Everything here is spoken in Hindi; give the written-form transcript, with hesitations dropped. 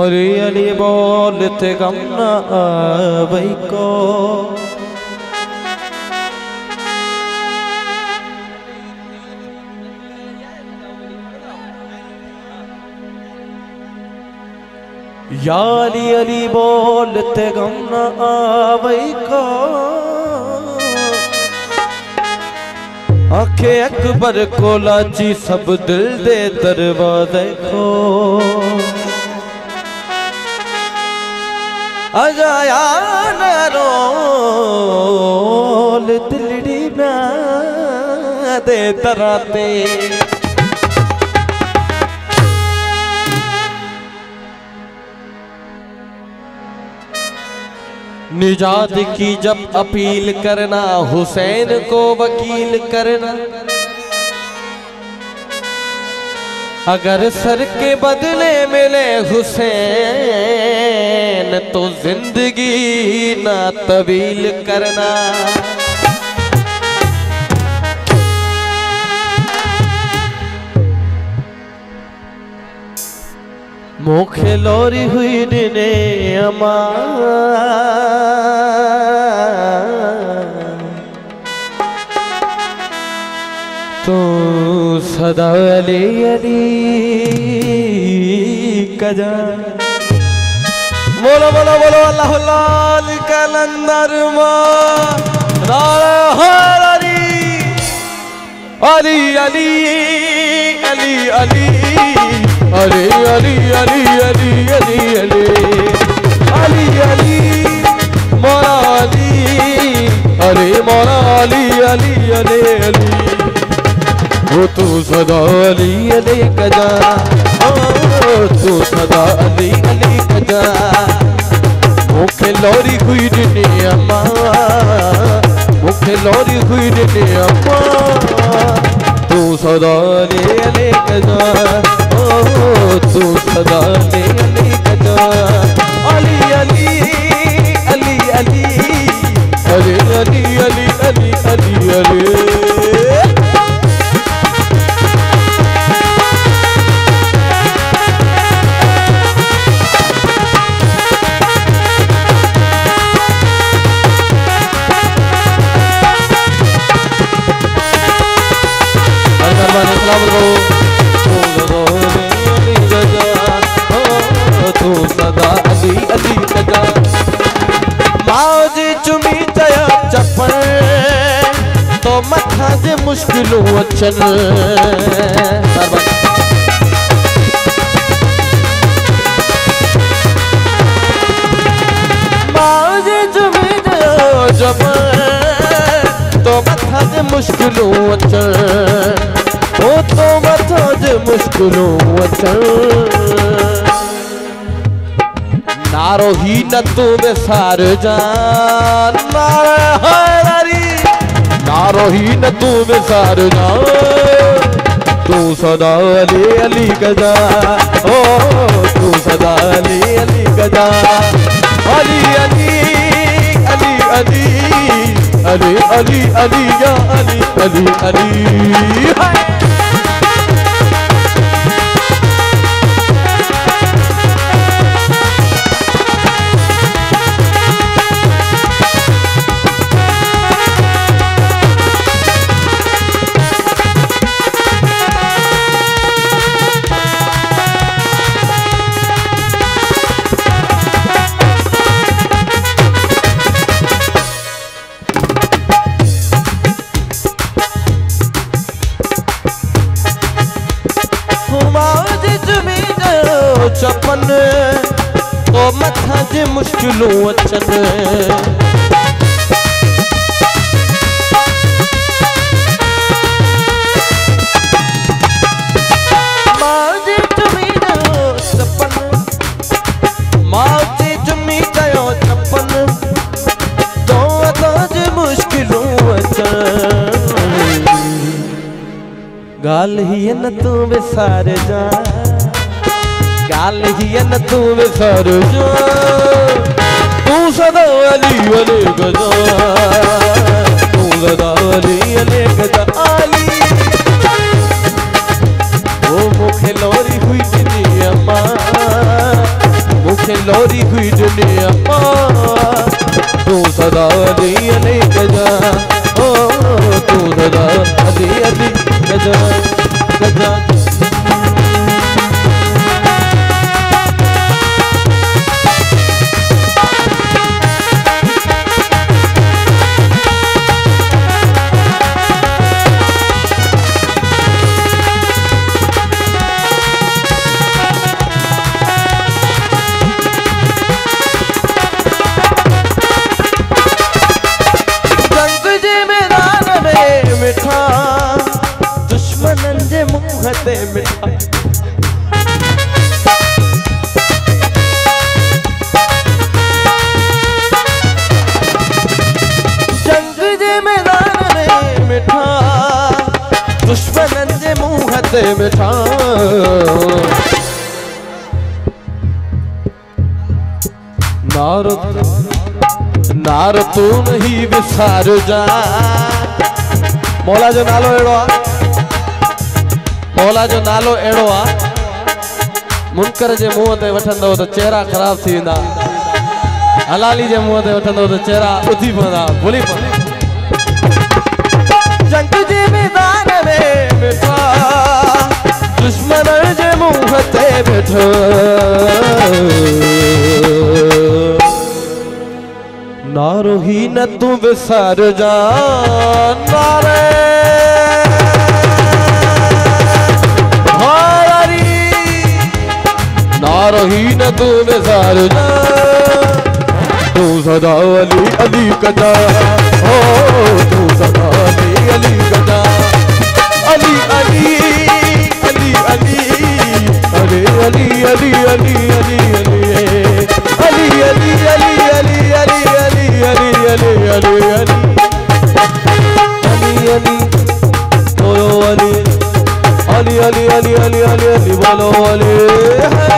और अली बोलते गम न आवे को या अली बोलते गम न आवे को आखे अकबर को लाची सब दिल दे दरवाजे को अजाया न रोल दिलड़ी ना दे दराते निजात की जब अपील करना हुसैन को वकील करना अगर सर के बदले मिले हुसैन तो जिंदगी ना तवील करना मुखे लोरी हुई दिने अमा तो सदा अली अली कजा बोलो बोलो बोलो अल्लाह लाल कलंदर अली अली अली अली अली अली अली अली अली अली अली अली अली मोरा अली अरे मोरा अली अली अली अली वो तू सदा अली अली कजा तू सदा अली अली कजा मुखे लोरी हुई दिने अम्मा मुखे लोरी हुई दिने अम्मा तू सदा अली अली कजा तू सदा अली अली कजा अली अली अली अली अली अली अली अली अली अली तू सदा अली अली कजा माओजी चुमी चया चप्पल तो मथा जे मुश्किलों अचन माओजी चुमी चया चप्पल तो मथा जे मुश्किलों अचन ओ तो मथा जे मुश्किलों अचन नारो ही न तू बेसार जान नारो ही न तू बेसार जान तू सदा अली अली गजा ओ तू सदा अली अली गजा अली अली अली अली अली अली अली या अली अली अली चपन तो मथा जे मुश्किलों अचन माजे चुमी गयो चपन माजे चुमी गयो चपन तो मथा जे मुश्किलों अचन गाल ही न तू विसार जा गाल ही न तू विसर जा तू सदा अली अली गजा तू सदा अली अली गजा अली ओ मुखे लोरी हुई दिनी अम्मा अली अली गजा गजा। दुश्मनन जे मुंह ते मिठा जंग जे मैदान में मिठा दुश्मनन जे मुंह ते मिठा नार नार तू नहीं विसार जा। मौला जो नालो एड़ो आ, मौला जो नालो एड़ो आ, मुनकर जे मुंह ते वठंदो तो चेहरा खराब थी वेंदा, हलाली जे मुंह ते वठंदो तो चेहरा उथी पवंदा, भुली पवंदा। जंग जे मैदान में मिठा दुश्मन जे मुंह ते मिठा नारो ही न तू विसार जा। नारे नारो ही न तू विसार जा। तू सदा अली अली गजा, ओ तू सदा अली अली गजा। अली अली अली अली अरे अली अली अली अली अली अली अली अली अली अली अली अली अली अली अली बोलो अली अली अली अली अली अली अली बोलो अली है।